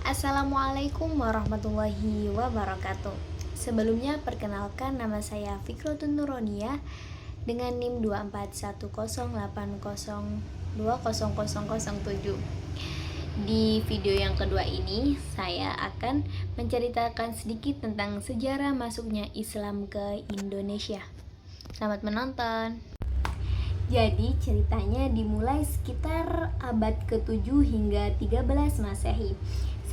Assalamualaikum warahmatullahi wabarakatuh. Sebelumnya perkenalkan, nama saya Fikrotun Nuronia dengan NIM 241080200007. Di video yang kedua ini saya akan menceritakan sedikit tentang sejarah masuknya Islam ke Indonesia. Selamat menonton. Jadi ceritanya dimulai sekitar abad ke-7 hingga 13 Masehi.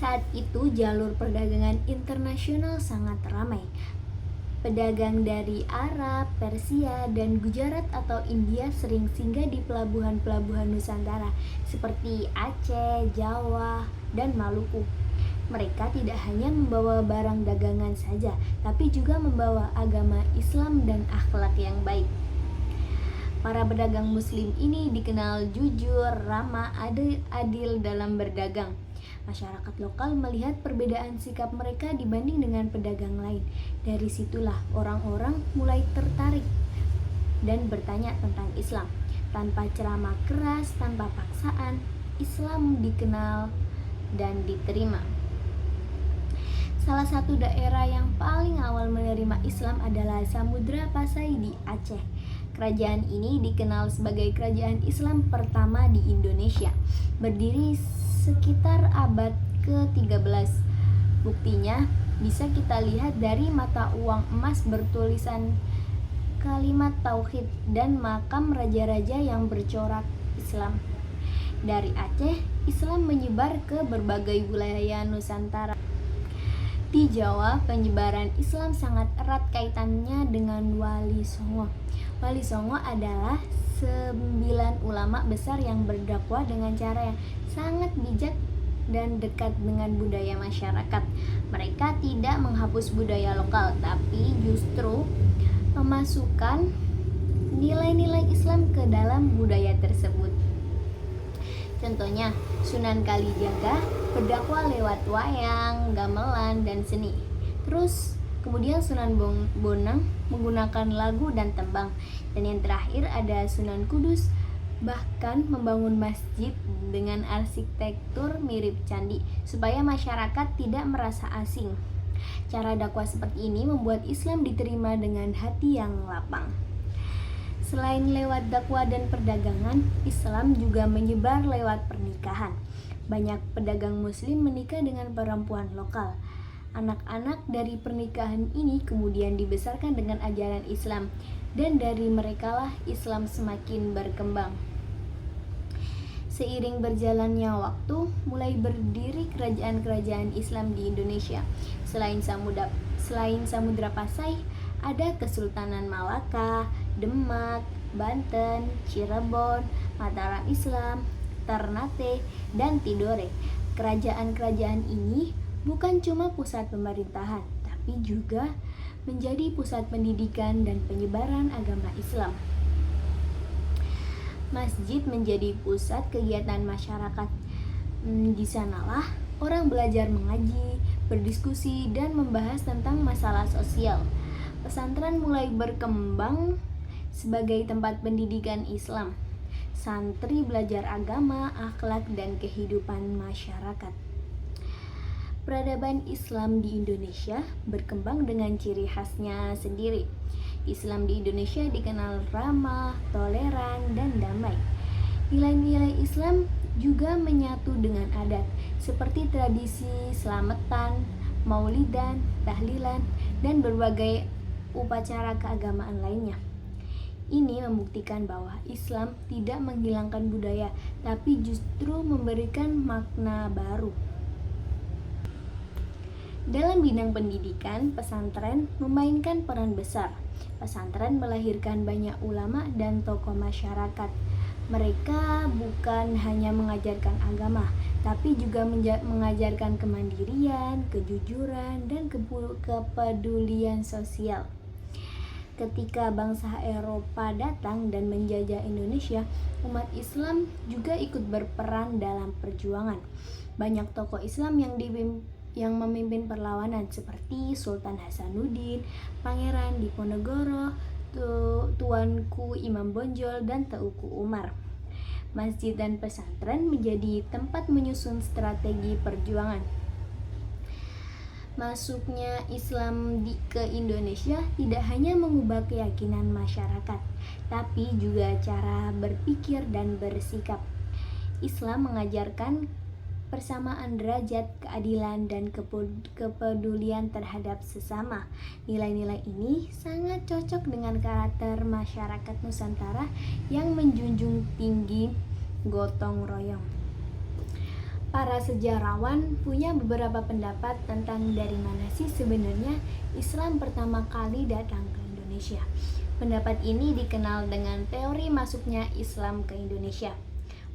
Saat itu jalur perdagangan internasional sangat ramai. Pedagang dari Arab, Persia, dan Gujarat atau India sering singgah di pelabuhan-pelabuhan Nusantara seperti Aceh, Jawa, dan Maluku. Mereka tidak hanya membawa barang dagangan saja, tapi juga membawa agama Islam dan akhlak yang baik. Para pedagang muslim ini dikenal jujur, ramah, adil dalam berdagang. Masyarakat lokal melihat perbedaan sikap mereka dibanding dengan pedagang lain. Dari situlah orang-orang mulai tertarik dan bertanya tentang Islam. Tanpa ceramah keras, tanpa paksaan, Islam dikenal dan diterima. Salah satu daerah yang paling awal menerima Islam adalah Samudra Pasai di Aceh. Kerajaan ini dikenal sebagai kerajaan Islam pertama di Indonesia, berdiri sekitar abad ke-13. Buktinya bisa kita lihat dari mata uang emas bertulisan kalimat tauhid dan makam raja-raja yang bercorak Islam. Dari Aceh, Islam menyebar ke berbagai wilayah Nusantara. Di Jawa, penyebaran Islam sangat erat kaitannya dengan Wali Songo. Wali Songo adalah 9 ulama besar yang berdakwah dengan cara yang sangat bijak dan dekat dengan budaya masyarakat. Mereka tidak menghapus budaya lokal, tapi justru memasukkan nilai-nilai Islam ke dalam budaya tersebut. Contohnya, Sunan Kalijaga berdakwah lewat wayang, gamelan, dan seni. Terus kemudian Sunan Bonang menggunakan lagu dan tembang. Dan yang terakhir ada Sunan Kudus, bahkan membangun masjid dengan arsitektur mirip candi supaya masyarakat tidak merasa asing. Cara dakwah seperti ini membuat Islam diterima dengan hati yang lapang. Selain lewat dakwah dan perdagangan, Islam juga menyebar lewat pernikahan. Banyak pedagang muslim menikah dengan perempuan lokal. Anak-anak dari pernikahan ini kemudian dibesarkan dengan ajaran Islam, dan dari merekalah Islam semakin berkembang. Seiring berjalannya waktu, mulai berdiri kerajaan-kerajaan Islam di Indonesia. Selain Samudra Pasai, ada Kesultanan Malaka, Demak, Banten, Cirebon, Mataram Islam, Ternate, dan Tidore. Kerajaan-kerajaan ini bukan cuma pusat pemerintahan, tapi juga menjadi pusat pendidikan dan penyebaran agama Islam. Masjid menjadi pusat kegiatan masyarakat. Di sanalah orang belajar mengaji, berdiskusi, dan membahas tentang masalah sosial. Pesantren mulai berkembang sebagai tempat pendidikan Islam. Santri belajar agama, akhlak, dan kehidupan masyarakat. Peradaban Islam di Indonesia berkembang dengan ciri khasnya sendiri. Islam di Indonesia dikenal ramah, toleran, dan damai. Nilai-nilai Islam juga menyatu dengan adat, seperti tradisi selamatan, maulidan, tahlilan, dan berbagai upacara keagamaan lainnya. Ini membuktikan bahwa Islam tidak menghilangkan budaya, tapi justru memberikan makna baru. Dalam bidang pendidikan, pesantren memainkan peran besar. Pesantren melahirkan banyak ulama dan tokoh masyarakat. Mereka bukan hanya mengajarkan agama, tapi juga mengajarkan kemandirian, kejujuran, dan kepedulian sosial. Ketika bangsa Eropa datang dan menjajah Indonesia, umat Islam juga ikut berperan dalam perjuangan. Banyak tokoh Islam yang memimpin perlawanan seperti Sultan Hasanuddin, Pangeran Diponegoro, Tuanku Imam Bonjol, dan Teuku Umar. Masjid dan pesantren menjadi tempat menyusun strategi perjuangan. Masuknya Islam ke Indonesia tidak hanya mengubah keyakinan masyarakat, tapi juga cara berpikir dan bersikap. Islam mengajarkan persamaan derajat, keadilan, dan kepedulian terhadap sesama. Nilai-nilai ini sangat cocok dengan karakter masyarakat Nusantara yang menjunjung tinggi gotong royong. Para sejarawan punya beberapa pendapat tentang dari mana sih sebenarnya Islam pertama kali datang ke Indonesia. Pendapat ini dikenal dengan teori masuknya Islam ke Indonesia.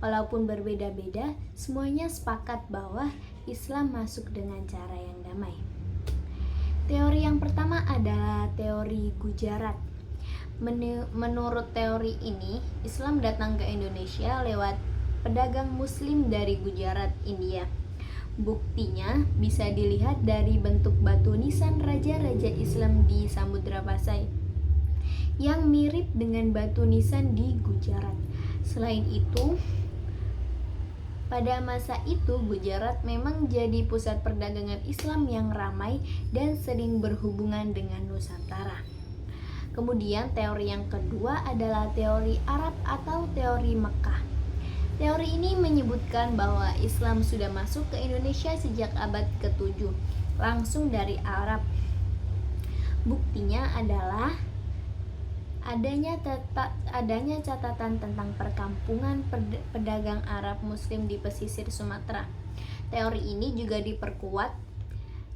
Walaupun berbeda-beda, semuanya sepakat bahwa Islam masuk dengan cara yang damai. Teori yang pertama adalah teori Gujarat. Menurut teori ini, Islam datang ke Indonesia lewat pedagang muslim dari Gujarat, India. Buktinya bisa dilihat dari bentuk batu nisan raja-raja Islam di Samudra Pasai yang mirip dengan batu nisan di Gujarat. Selain itu, pada masa itu Gujarat memang jadi pusat perdagangan Islam yang ramai dan sering berhubungan dengan Nusantara. Kemudian teori yang kedua adalah teori Arab atau teori Mekah. Teori ini menyebutkan bahwa Islam sudah masuk ke Indonesia sejak abad ke-7, langsung dari Arab. Buktinya adalah adanya catatan tentang perkampungan pedagang Arab Muslim di pesisir Sumatera. Teori ini juga diperkuat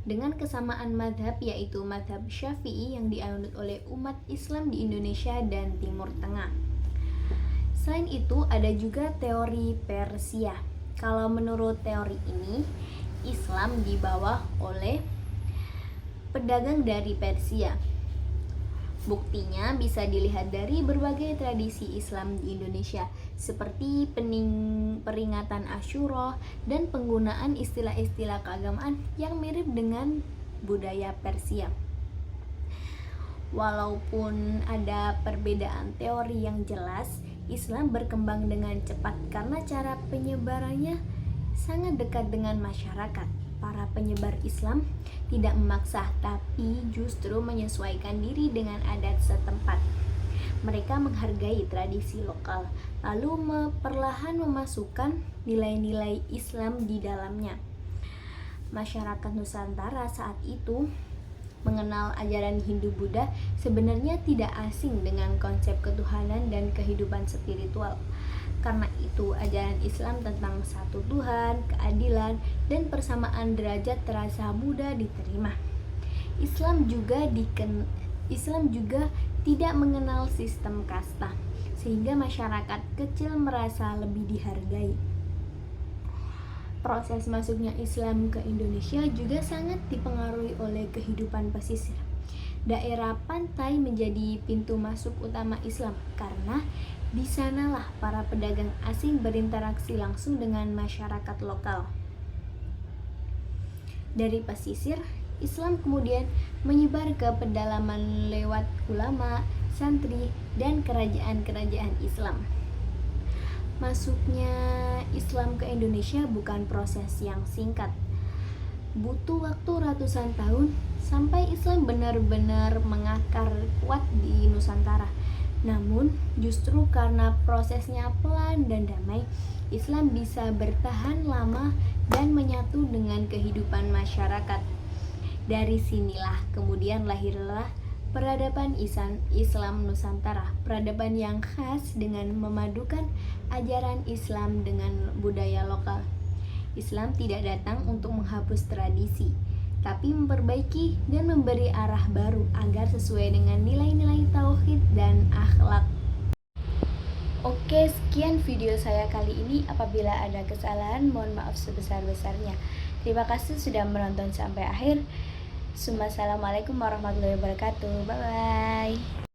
dengan kesamaan madhab, yaitu madhab Syafi'i yang dianut oleh umat Islam di Indonesia dan Timur Tengah. Selain itu, ada juga teori Persia. Kalau menurut teori ini, Islam dibawa oleh pedagang dari Persia. Buktinya bisa dilihat dari berbagai tradisi Islam di Indonesia, seperti peringatan Asyura dan penggunaan istilah-istilah keagamaan yang mirip dengan budaya Persia. Walaupun ada perbedaan teori yang jelas, Islam berkembang dengan cepat karena cara penyebarannya sangat dekat dengan masyarakat. Para penyebar Islam tidak memaksa, tapi justru menyesuaikan diri dengan adat setempat. Mereka menghargai tradisi lokal, lalu perlahan memasukkan nilai-nilai Islam di dalamnya. Masyarakat Nusantara saat itu mengenal ajaran Hindu-Buddha sebenarnya tidak asing dengan konsep ketuhanan dan kehidupan spiritual. Karena itu, ajaran Islam tentang satu Tuhan, keadilan, dan persamaan derajat terasa mudah diterima. Islam juga tidak mengenal sistem kasta, sehingga masyarakat kecil merasa lebih dihargai. Proses masuknya Islam ke Indonesia juga sangat dipengaruhi oleh kehidupan pesisir. Daerah pantai menjadi pintu masuk utama Islam karena di sanalah para pedagang asing berinteraksi langsung dengan masyarakat lokal. Dari pesisir, Islam kemudian menyebar ke pedalaman lewat ulama, santri, dan kerajaan-kerajaan Islam. Masuknya Islam ke Indonesia bukan proses yang singkat. Butuh waktu ratusan tahun sampai Islam benar-benar mengakar kuat di Nusantara. Namun, justru karena prosesnya pelan dan damai, Islam bisa bertahan lama dan menyatu dengan kehidupan masyarakat. Dari sinilah kemudian lahirlah peradaban Islam Nusantara, peradaban yang khas dengan memadukan ajaran Islam dengan budaya lokal. Islam tidak datang untuk menghapus tradisi, tapi memperbaiki dan memberi arah baru agar sesuai dengan nilai-nilai tauhid dan akhlak. Oke, sekian video saya kali ini. Apabila ada kesalahan, mohon maaf sebesar-besarnya. Terima kasih sudah menonton sampai akhir. Assalamualaikum warahmatullahi wabarakatuh. Bye bye.